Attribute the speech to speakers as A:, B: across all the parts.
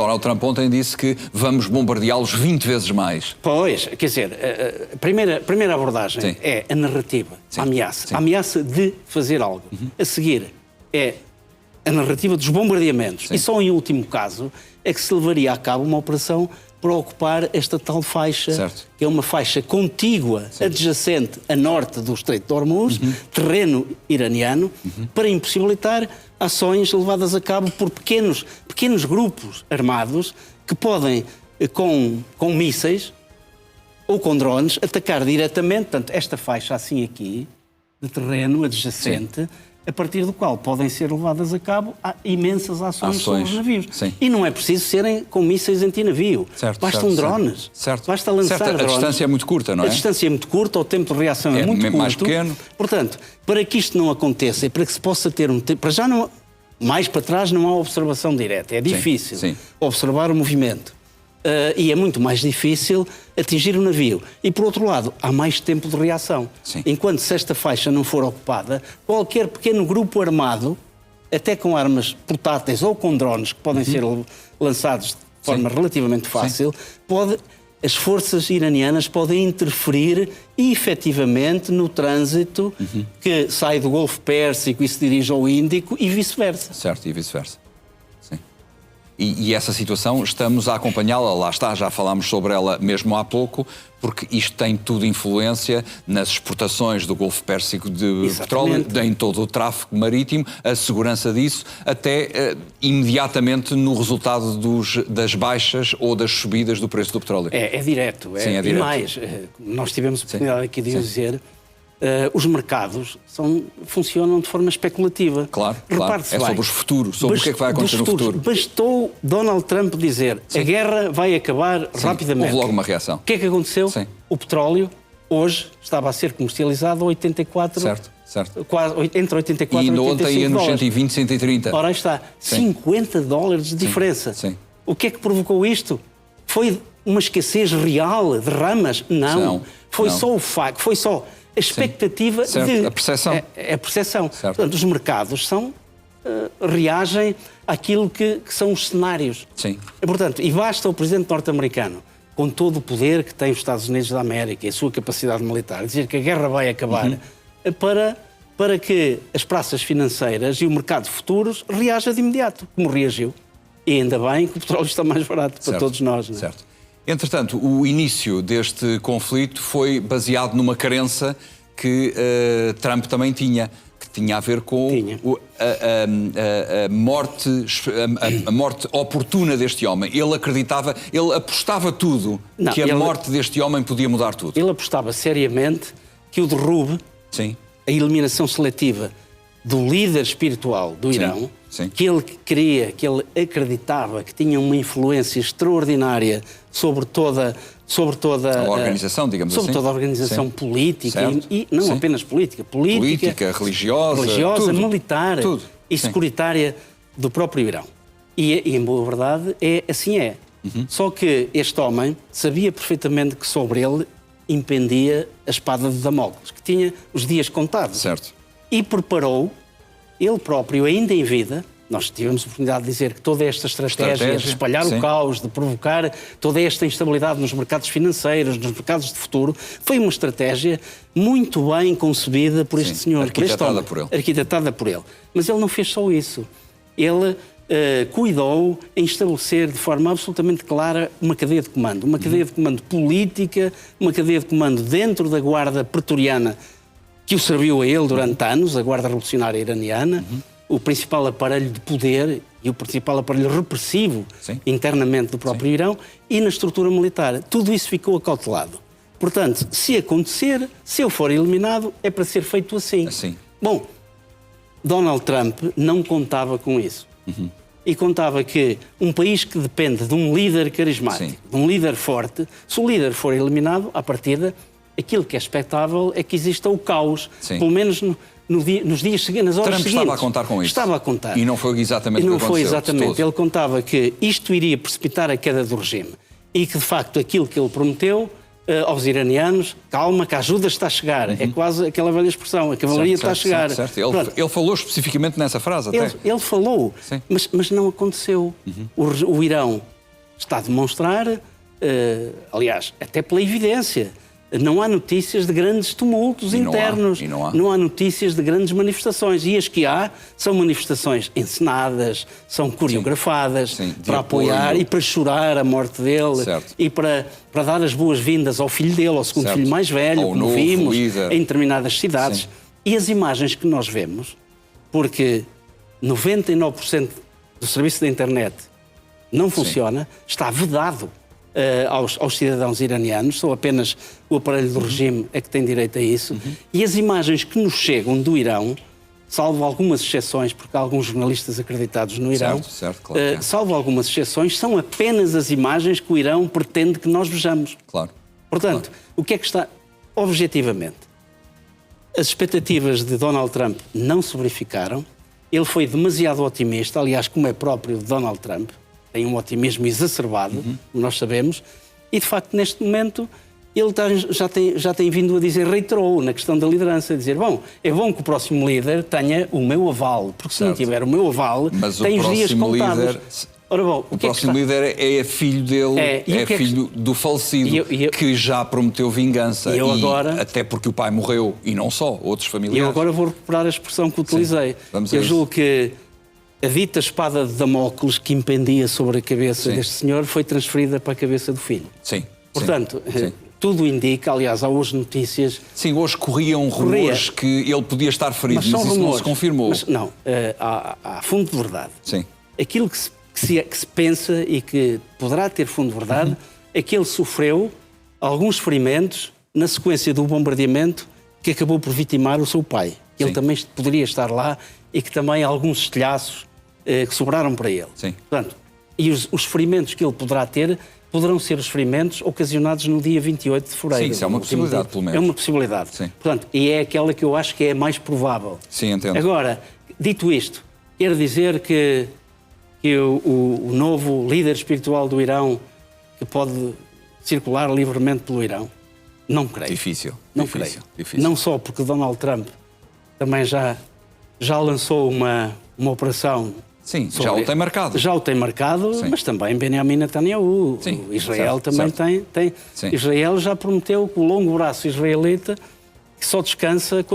A: Donald Trump ontem disse que vamos bombardeá-los 20 vezes mais.
B: Pois, quer dizer, a primeira abordagem é a narrativa, a ameaça. A ameaça de fazer algo. A seguir é a narrativa dos bombardeamentos. E só em último caso é que se levaria a cabo uma operação para ocupar esta tal faixa, que é uma faixa contígua, adjacente a norte do Estreito de Hormuz, terreno iraniano, para impossibilitar ações levadas a cabo por pequenos grupos armados que podem, com mísseis ou com drones, atacar diretamente, portanto, esta faixa assim aqui, de terreno adjacente, a partir do qual podem ser levadas a cabo imensas ações sobre os navios. E não é preciso serem com mísseis antinavio. Bastam drones. Basta lançar drones.
A: A distância é muito curta, não é?
B: A distância é muito curta, o tempo de reação é muito curto.
A: Mais pequeno.
B: Portanto, para que isto não aconteça e para que se possa ter um tempo... Para já não... Mais para trás não há observação direta. É difícil observar o movimento. E é muito mais difícil atingir o navio. E, por outro lado, há mais tempo de reação. Enquanto se esta faixa não for ocupada, qualquer pequeno grupo armado, até com armas portáteis ou com drones, que podem ser lançados de forma relativamente fácil, as forças iranianas podem interferir efetivamente no trânsito que sai do Golfo Pérsico e se dirige ao Índico e vice-versa.
A: E vice-versa. E essa situação estamos a acompanhá-la, lá está, já falámos sobre ela mesmo há pouco, porque isto tem tudo influência nas exportações do Golfo Pérsico de petróleo, em todo o tráfego marítimo, a segurança disso, até imediatamente no resultado das baixas ou das subidas do preço do petróleo.
B: É direto. É direto. E mais, nós tivemos a oportunidade aqui de dizer... os mercados funcionam de forma especulativa.
A: Claro. É sobre os futuros, sobre o que é que vai acontecer no futuro.
B: Bastou Donald Trump dizer a guerra vai acabar rapidamente.
A: Houve logo uma reação.
B: O que é que aconteceu? O petróleo, hoje, estava a ser comercializado a 84... entre 84 e 85
A: ontem ia nos 120, 130.
B: Ora, aí está. $50 de diferença. O que é que provocou isto? Foi uma escassez real de ramas? Não. Foi só o facto, foi só... A expectativa de...
A: A percepção.
B: A percepção. Portanto, os mercados reagem àquilo que são os cenários. Portanto, e basta o presidente norte-americano, com todo o poder que tem os Estados Unidos da América e a sua capacidade militar, dizer que a guerra vai acabar, para que as praças financeiras e o mercado de futuros reajam de imediato, como reagiu. E ainda bem que o petróleo está mais barato para todos nós. Não é?
A: Entretanto, o início deste conflito foi baseado numa crença que Trump também tinha, que tinha a ver com a morte oportuna deste homem. Ele acreditava, ele apostava tudo que a morte deste homem podia mudar tudo.
B: Ele apostava seriamente que o derrube, a eliminação seletiva do líder espiritual do Irão, que ele queria, que ele acreditava que tinha uma influência extraordinária sobre toda
A: a organização, digamos
B: sobre toda a organização política e não apenas política, religiosa, militar e securitária do próprio Irão. E em boa verdade assim é. Só que este homem sabia perfeitamente que sobre ele impendia a espada de Damócles, que tinha os dias contados. E preparou, ele próprio, ainda em vida, nós tivemos a oportunidade de dizer que toda esta estratégia de espalhar o caos, de provocar toda esta instabilidade nos mercados financeiros, nos mercados de futuro, foi uma estratégia muito bem concebida por este senhor, por este homem, arquitetada por ele. Mas ele não fez só isso. Ele cuidou em estabelecer de forma absolutamente clara uma cadeia de comando. Uma cadeia de comando política, uma cadeia de comando dentro da Guarda Pretoriana, que o serviu a ele durante anos, a Guarda Revolucionária Iraniana, o principal aparelho de poder e o principal aparelho repressivo internamente do próprio Irão, e na estrutura militar. Tudo isso ficou acautelado. Portanto, se acontecer, se eu for eliminado, é para ser feito assim. Bom, Donald Trump não contava com isso. E contava que um país que depende de um líder carismático, de um líder forte, se o líder for eliminado, à partida, aquilo que é expectável é que exista o caos, pelo menos nos dias seguintes, nas horas seguintes.
A: Trump estava a contar com isso.
B: Estava a contar.
A: E não foi exatamente o que aconteceu.
B: Não foi exatamente. Ele contava que isto iria precipitar a queda do regime e que, de facto, aquilo que ele prometeu aos iranianos, calma, que a ajuda está a chegar. É quase aquela velha expressão, a cavalaria está a chegar.
A: Ele falou especificamente nessa frase até.
B: Ele falou, mas não aconteceu. O Irão está a demonstrar, aliás, até pela evidência, não há notícias de grandes tumultos internos, não há notícias de grandes manifestações. E as que há são manifestações encenadas, são coreografadas, para apoiar e para chorar a morte dele, e para dar as boas-vindas ao filho dele, ao segundo filho mais velho, como vimos em determinadas cidades. E as imagens que nós vemos, porque 99% do serviço da internet não funciona, está vedado aos cidadãos iranianos, só apenas o aparelho do regime é que tem direito a isso. E as imagens que nos chegam do Irão, salvo algumas exceções, porque há alguns jornalistas acreditados no Irão,
A: claro,
B: salvo algumas exceções, são apenas as imagens que o Irão pretende que nós vejamos.
A: Claro.
B: Portanto, o que é que está objetivamente? As expectativas de Donald Trump não se verificaram. Ele foi demasiado otimista, aliás, como é próprio de Donald Trump. Tem um otimismo exacerbado, como nós sabemos, e de facto neste momento ele já tem vindo a dizer, reiterou na questão da liderança, a dizer, bom, é bom que o próximo líder tenha o meu aval, porque se não tiver o meu aval, tem os dias contados. Ora bom,
A: o próximo líder é filho dele, é filho do falecido, que já prometeu vingança, até porque o pai morreu, e não só, outros familiares.
B: E eu agora vou recuperar a expressão que utilizei. Eu julgo que a dita espada de Damócles que impendia sobre a cabeça deste senhor foi transferida para a cabeça do filho. Portanto, tudo indica, aliás, há hoje notícias...
A: Sim, hoje corriam rumores que ele podia estar ferido, mas isso não se confirmou.
B: Mas não, há fundo de verdade. Aquilo que se pensa e que poderá ter fundo de verdade é que ele sofreu alguns ferimentos na sequência do bombardeamento que acabou por vitimar o seu pai. Ele também poderia estar lá e que também há alguns estilhaços que sobraram para ele. Portanto, e os ferimentos que ele poderá ter poderão ser os ferimentos ocasionados no dia 28 de fevereiro.
A: Sim, isso é uma possibilidade, pelo menos.
B: É uma possibilidade. Portanto, e é aquela que eu acho que é a mais provável.
A: Sim, entendo.
B: Agora, dito isto, quero dizer que o novo líder espiritual do Irão, que pode circular livremente pelo Irão, não creio.
A: Difícil.
B: Creio. Não só porque Donald Trump também já lançou uma operação...
A: Sim, já o tem marcado.
B: Já o tem marcado, mas também Benjamin Netanyahu. Israel também tem. Israel já prometeu que o longo braço israelita que só descansa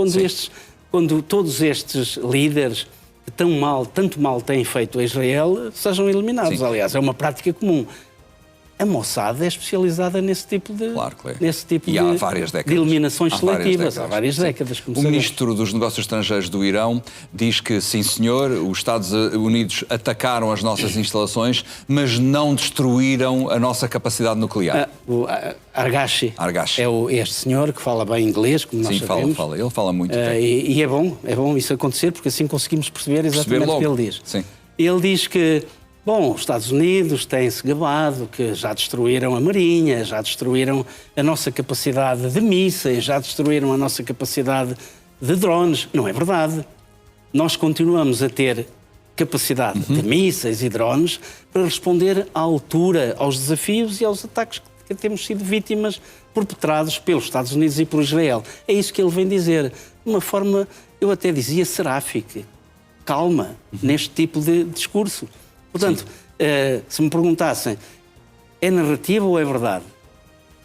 B: quando todos estes líderes que tanto mal têm feito a Israel sejam eliminados. Aliás, é uma prática comum. A Mossad é especializada nesse tipo de,
A: há várias décadas.
B: De eliminações seletivas. Há várias décadas.
A: O ministro dos Negócios Estrangeiros do Irão diz que, sim senhor, os Estados Unidos atacaram as nossas instalações, mas não destruíram a nossa capacidade nuclear.
B: O Argashi é este senhor que fala bem inglês, como nós sabemos.
A: Sim, ele fala muito bem.
B: E é bom isso acontecer, porque assim conseguimos perceber exatamente o que ele diz. Ele diz que os Estados Unidos têm-se gabado que já destruíram a Marinha, já destruíram a nossa capacidade de mísseis, já destruíram a nossa capacidade de drones. Não é verdade. Nós continuamos a ter capacidade de mísseis e drones para responder à altura aos desafios e aos ataques que temos sido vítimas perpetrados pelos Estados Unidos e por Israel. É isso que ele vem dizer. De uma forma, eu até dizia, seráfica, calma, neste tipo de discurso. Portanto, se me perguntassem, é narrativa ou é verdade?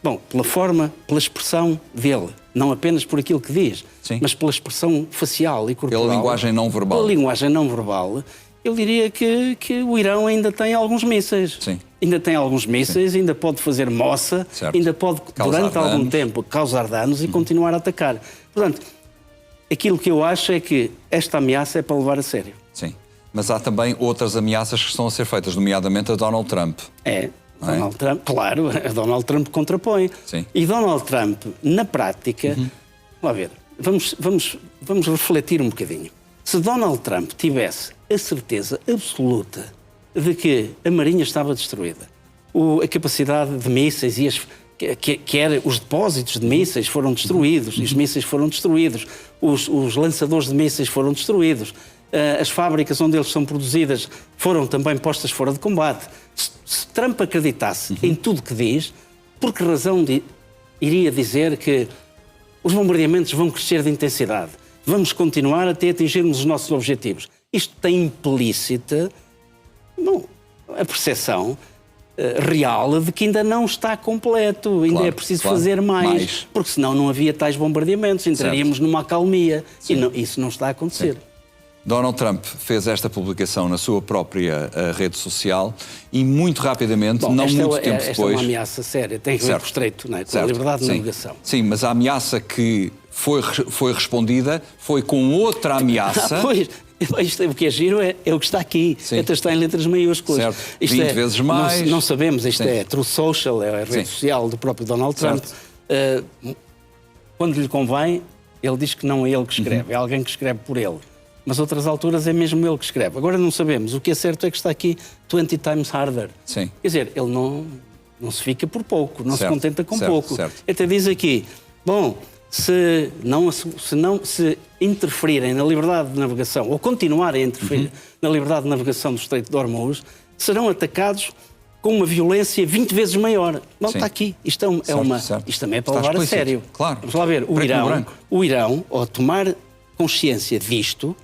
B: Bom, pela forma, pela expressão dele, não apenas por aquilo que diz, mas pela expressão facial e corporal.
A: Pela linguagem não verbal.
B: Pela linguagem não verbal, eu diria que o Irão ainda tem alguns mísseis. Ainda tem alguns mísseis, ainda pode fazer moça, ainda pode, durante algum tempo, causar danos e continuar a atacar. Portanto, aquilo que eu acho é que esta ameaça é para levar a sério.
A: Mas há também outras ameaças que estão a ser feitas, nomeadamente a Donald Trump.
B: Donald Trump, claro, a Donald Trump contrapõe. E Donald Trump, na prática, vamos refletir um bocadinho. Se Donald Trump tivesse a certeza absoluta de que a Marinha estava destruída, a capacidade de mísseis e os depósitos de mísseis foram destruídos, os mísseis foram destruídos, os lançadores de mísseis foram destruídos, as fábricas onde eles são produzidas foram também postas fora de combate. Se Trump acreditasse em tudo que diz, por que razão iria dizer que os bombardeamentos vão crescer de intensidade? Vamos continuar até atingirmos os nossos objetivos. Isto tem implícita a percepção real de que ainda não está completo, ainda é preciso fazer mais, porque senão não havia tais bombardeamentos, entraríamos numa acalmia, e isso não está a acontecer.
A: Sim. Donald Trump fez esta publicação na sua própria rede social e muito rapidamente, não muito tempo depois...
B: Esta é uma ameaça séria, tem que ver com o estreito, não é? Com a liberdade de navegação.
A: Sim, mas a ameaça que foi respondida foi com outra ameaça...
B: Pois, o que é giro é o que está aqui, até está em letras maiúsculas.
A: Certo. 20 vezes mais...
B: Não sabemos, isto é Truth Social, é a rede social do próprio Donald Trump. Quando lhe convém, ele diz que não é ele que escreve, é alguém que escreve por ele. Mas outras alturas é mesmo ele que escreve. Agora não sabemos. O que é certo é que está aqui 20 times harder.
A: Sim.
B: Quer dizer, ele não se fica por pouco, não se contenta com pouco.
A: Certo.
B: Até diz aqui, bom, se interferirem na liberdade de navegação, ou continuarem a interferir na liberdade de navegação do Estreito de Hormuz, serão atacados com uma violência 20 vezes maior. Bom, está aqui. Isto também é para levar a sério.
A: Claro.
B: Vamos lá ver. O Irão, ao tomar consciência disto,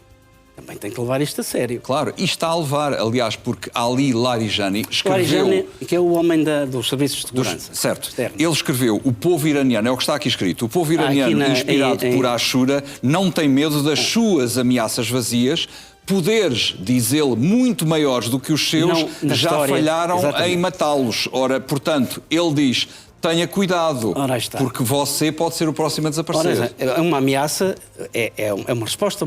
B: também tem que levar isto a sério.
A: Claro, e está a levar, aliás, porque Ali Larijani escreveu...
B: Larijani, que é o homem dos serviços de segurança.
A: Certo. Ele escreveu, o povo iraniano, é o que está aqui escrito, o povo iraniano, inspirado por Ashura, não tem medo das suas ameaças vazias, poderes, diz ele, muito maiores do que os seus, já falharam em matá-los. Ora, portanto, ele diz... Tenha cuidado, porque você pode ser o próximo a desaparecer.
B: É uma ameaça, é uma resposta,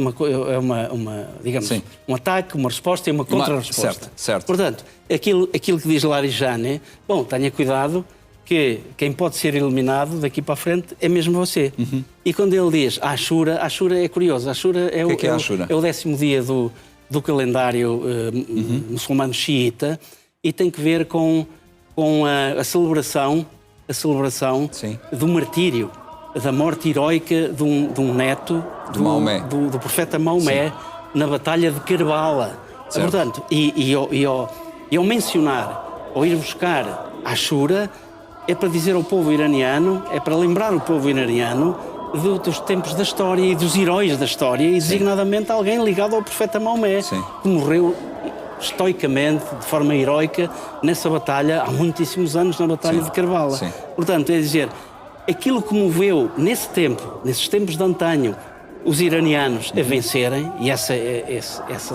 B: digamos, um ataque, uma resposta e uma contra-resposta.
A: Certo.
B: Portanto, aquilo que diz Larijani, bom, tenha cuidado que quem pode ser eliminado daqui para a frente é mesmo você. E quando ele diz Ashura é curioso. Ashura é o 10º dia do calendário muçulmano xiita e tem que ver com a celebração do martírio, da morte heroica de um neto do profeta Maomé na Batalha de Karbala. Portanto, ao mencionar, ao ir buscar Ashura, é para dizer ao povo iraniano, é para lembrar o povo iraniano dos tempos da história e dos heróis da história, e designadamente alguém ligado ao profeta Maomé, que morreu estoicamente, de forma heroica, nessa batalha, há muitíssimos anos, na Batalha de Karbala. Portanto, é dizer, aquilo que moveu nesses tempos de antanho, os iranianos a vencerem, e essa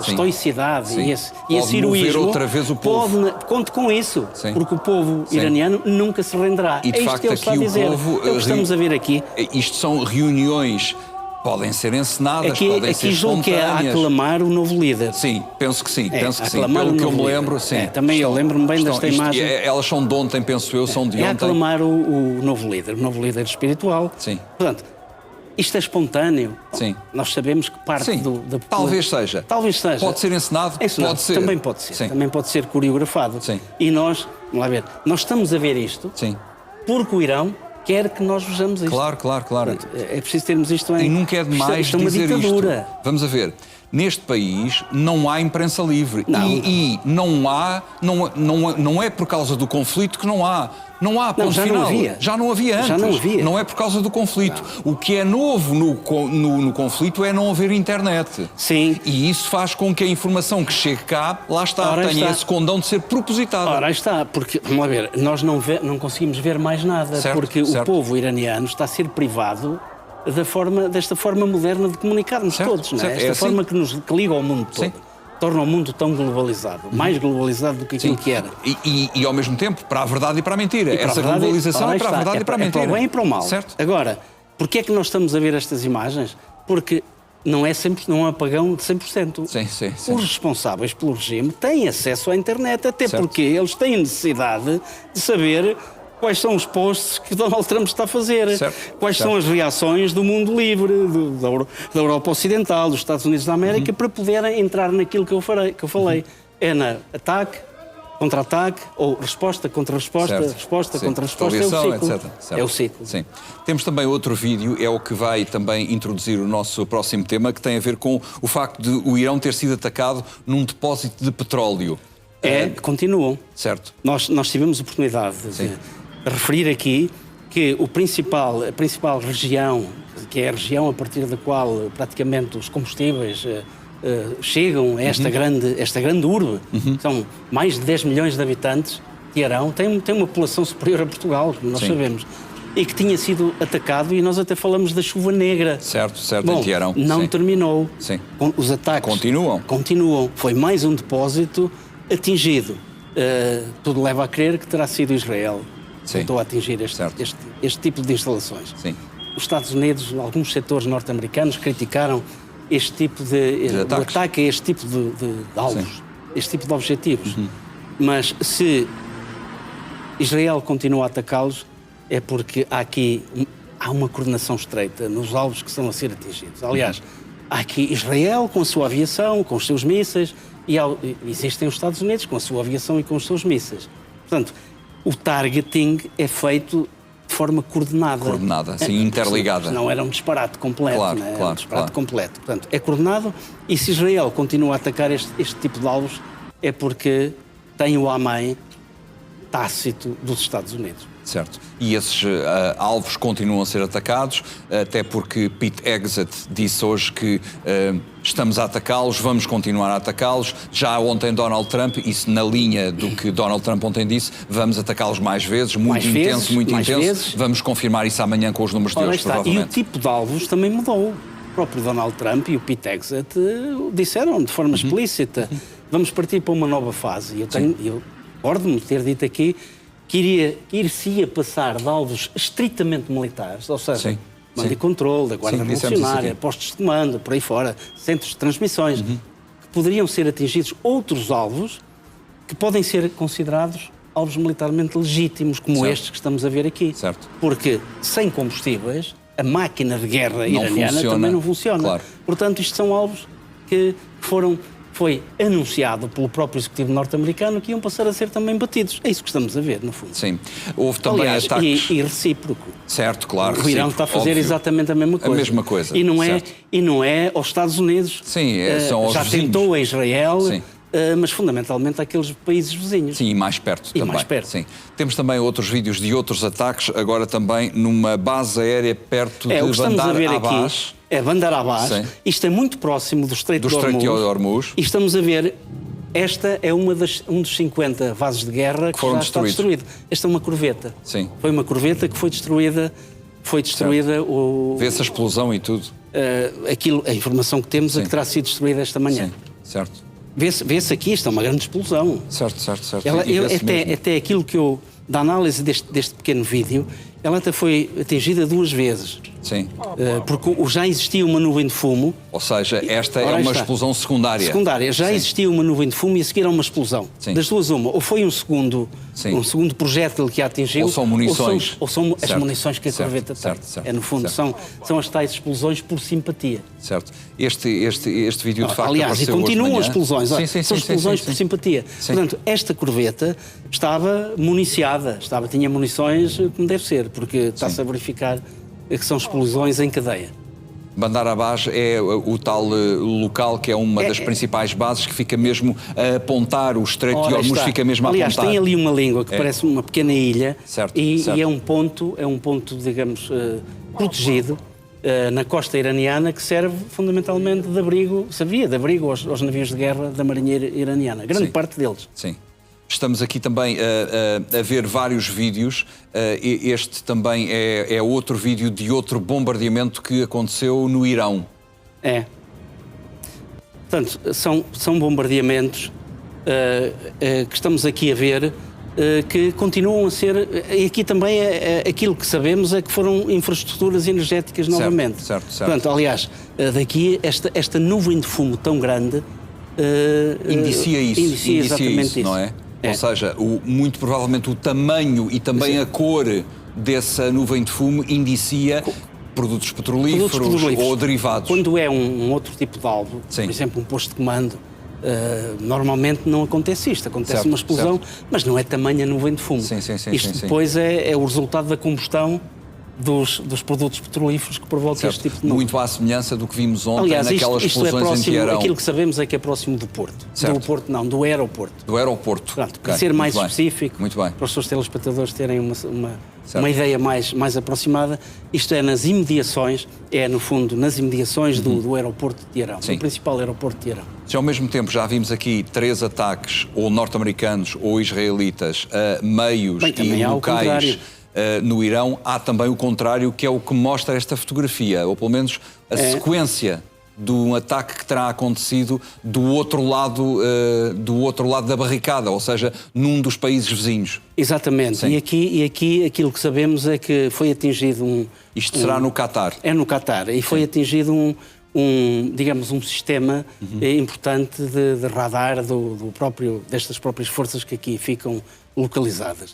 B: estoicidade e esse heroísmo,
A: outra vez o povo.
B: Conte com isso, porque o povo iraniano nunca se renderá.
A: E de facto
B: isto que ele está a dizer. É o que estamos a ver aqui.
A: Isto são reuniões... Podem ser encenadas, podem ser
B: espontâneas. Que é a aclamar o novo líder.
A: Sim, penso que sim. Pelo que eu me lembro, sim.
B: Também eu lembro-me bem desta imagem.
A: Elas são de ontem, penso eu, são de ontem.
B: É aclamar o novo líder espiritual.
A: Sim.
B: Portanto, isto é espontâneo.
A: Sim.
B: Nós sabemos que parte da...
A: Talvez seja.
B: Pode
A: ser encenado, pode ser.
B: Também pode ser. Sim. Também pode ser coreografado.
A: Sim.
B: E nós, vamos lá ver, nós estamos a ver isto porque o Irão quer que nós vejamos isto.
A: Claro.
B: É preciso termos isto em...
A: E nunca é demais
B: isto é uma ditadura.
A: Isto. Vamos a ver. Neste país não há imprensa livre. E não é por causa do conflito que não há. Não há, ponto final. Já não havia antes. Não é por causa do conflito. O que é novo no conflito é não haver internet.
B: Sim.
A: E isso faz com que a informação que chegue cá, lá está, tenha esse condão de ser propositada.
B: Ora, aí está, porque, vamos lá ver, nós não conseguimos ver mais nada, porque o povo iraniano está a ser privado desta forma moderna de comunicarmos todos, não é? Esta forma que liga ao mundo todo. Torna o mundo tão globalizado, mais globalizado do que aquilo que era.
A: E ao mesmo tempo, para a verdade e para a mentira. Essa globalização é para a verdade e para a mentira.
B: É para o bem e para o mal.
A: Certo.
B: Agora, porquê é que nós estamos a ver estas imagens? Porque não é um apagão de 100%.
A: Sim.
B: Os responsáveis pelo regime têm acesso à internet, até porque eles têm necessidade de saber quais são os posts que Donald Trump está a fazer, quais são as reações do mundo livre, da Europa Ocidental, dos Estados Unidos da América, para poderem entrar naquilo que eu falei. É na ataque, contra-ataque, ou resposta contra resposta, resposta contra resposta, é o ciclo. É o ciclo.
A: Sim. Temos também outro vídeo, é o que vai também introduzir o nosso próximo tema, que tem a ver com o facto de o Irão ter sido atacado num depósito de petróleo.
B: Continuam.
A: Certo.
B: Nós tivemos a oportunidade de referir aqui que a principal região, que é a região a partir da qual praticamente os combustíveis chegam a esta grande urbe, são mais de 10 milhões de habitantes, Teherão tem uma população superior a Portugal, como nós sabemos, e que tinha sido atacado, e nós até falamos da chuva negra.
A: Certo,
B: Bom,
A: em Teherão.
B: não terminou.
A: Sim.
B: Os ataques
A: continuam.
B: Foi mais um depósito atingido. Tudo leva a crer que terá sido Israel que tentou atingir este tipo de instalações.
A: Sim.
B: Os Estados Unidos, alguns setores norte-americanos, criticaram este tipo de ataque a este tipo de alvos, este tipo de objetivos. Mas se Israel continua a atacá-los, é porque há uma coordenação estreita nos alvos que estão a ser atingidos. Aliás, há aqui Israel com a sua aviação, com os seus mísseis, e existem os Estados Unidos com a sua aviação e com os seus mísseis. Portanto, o targeting é feito de forma coordenada.
A: Sim, interligada.
B: Não era um disparate completo.
A: Claro,
B: Era um disparate completo. Portanto, é coordenado, e se Israel continua a atacar este tipo de alvos, é porque tem o amém tácito dos Estados Unidos.
A: Certo. E esses alvos continuam a ser atacados, até porque Pete Hegseth disse hoje que estamos a atacá-los, vamos continuar a atacá-los. Já ontem Donald Trump, isso na linha do que Donald Trump ontem disse, vamos atacá-los mais vezes, muito intenso. Vamos confirmar isso amanhã com os números de hoje, provavelmente.
B: E o tipo de alvos também mudou. O próprio Donald Trump e o Pete Hegseth disseram de forma explícita, vamos partir para uma nova fase. Eu recordo-me ter dito aqui que ir-se-ia passar de alvos estritamente militares, ou seja, mando e controle da Guarda Revolucionária, postos de comando, por aí fora, centros de transmissões, que poderiam ser atingidos outros alvos que podem ser considerados alvos militarmente legítimos, como estes que estamos a ver aqui.
A: Certo.
B: Porque sem combustíveis, a máquina de guerra iraniana também não funciona.
A: Claro.
B: Portanto, isto são alvos que foi anunciado pelo próprio executivo norte-americano que iam passar a ser também batidos. É isso que estamos a ver, no fundo.
A: Sim. Houve também ataques...
B: E recíproco.
A: Certo, claro.
B: O Irão está a fazer exatamente a mesma coisa.
A: A mesma coisa.
B: E não é aos Estados Unidos.
A: Sim, são aos
B: já
A: vizinhos.
B: tentou a Israel, mas fundamentalmente àqueles países vizinhos.
A: Sim, e mais perto também.
B: Mais perto.
A: Sim. Temos também outros vídeos de outros ataques, agora também numa base aérea perto de Bandar Abbas.
B: É Bandar Abbas. Isto é muito próximo do Estreito de
A: Hormuz.
B: E estamos a ver, esta é um dos 50 vasos de guerra que já está destruído. Esta é uma corveta.
A: Sim.
B: Foi uma corveta que foi destruída.
A: Vê-se a explosão e tudo.
B: A informação que temos é que terá sido destruída esta manhã.
A: Sim, certo.
B: Vê-se aqui, isto é uma grande explosão.
A: Certo.
B: Até aquilo que eu, da análise deste pequeno vídeo, ela até foi atingida 2 vezes.
A: Sim.
B: Porque já existia uma nuvem de fumo.
A: Ou seja, esta é uma explosão secundária.
B: Já existia uma nuvem de fumo e a seguir há uma explosão.
A: Sim.
B: Das duas, uma. Ou foi um segundo projétil que a atingiu.
A: Ou são munições.
B: Ou são as munições que a corveta tem. No fundo, são as tais explosões por simpatia.
A: Certo. Este vídeo de facto
B: aliás, e continuam as explosões. São explosões por simpatia.
A: Sim.
B: Portanto, esta corveta estava municiada. Tinha munições como deve ser, porque está-se a verificar que são explosões em cadeia.
A: Bandar Abbas é o tal local que é uma das principais bases que fica mesmo a apontar, o Estreito de Hormuz fica mesmo a apontar.
B: Aliás, tem ali uma língua que parece uma pequena ilha.
A: Certo.
B: E é um ponto, digamos, protegido na costa iraniana que serve fundamentalmente de abrigo, servia de abrigo aos navios de guerra da marinha iraniana. Grande parte deles.
A: Sim. Estamos aqui também a ver vários vídeos. Este também é outro vídeo de outro bombardeamento que aconteceu no Irão.
B: Portanto, são bombardeamentos que estamos aqui a ver que continuam a ser... E aqui também aquilo que sabemos é que foram infraestruturas energéticas novamente.
A: Certo.
B: Portanto, aliás, daqui esta nuvem de fumo tão grande...
A: indicia
B: exatamente isso,
A: não é? Ou seja, muito provavelmente o tamanho e também a cor dessa nuvem de fumo indicia produtos petrolíferos ou derivados.
B: Quando é um outro tipo de alvo, por exemplo, um posto de comando, normalmente não acontece isto. Acontece uma explosão, mas não é tamanha nuvem de fumo.
A: Sim.
B: Isto depois é o resultado da combustão dos produtos petrolíferos que provocam este tipo de núcleo.
A: Muito à semelhança do que vimos ontem
B: Aliás,
A: naquelas
B: isto é
A: explosões em
B: próximo,
A: Teherão.
B: aquilo que sabemos é que é próximo do Porto.
A: Certo.
B: Do Porto não, do aeroporto.
A: Do aeroporto.
B: Pronto, para
A: Ok,
B: ser mais
A: muito bem.
B: específico,
A: Muito bem.
B: para os seus telespectadores terem uma ideia mais aproximada, isto é nas imediações, no fundo, nas imediações do aeroporto de Teherão,
A: Sim.
B: do principal aeroporto de Teherão.
A: Se ao mesmo tempo já vimos aqui 3 ataques, ou norte-americanos ou israelitas, a meios
B: Bem, também
A: e
B: há o
A: locais
B: contrário.
A: no Irão, há também o contrário, que é o que mostra esta fotografia, ou pelo menos a sequência de um ataque que terá acontecido do outro lado da barricada, ou seja, num dos países vizinhos.
B: Exatamente.
A: Sim.
B: E aqui aquilo que sabemos é que foi atingido
A: Isto será no Catar.
B: É no Catar. E foi atingido digamos, um sistema importante de radar destas próprias forças que aqui ficam localizadas.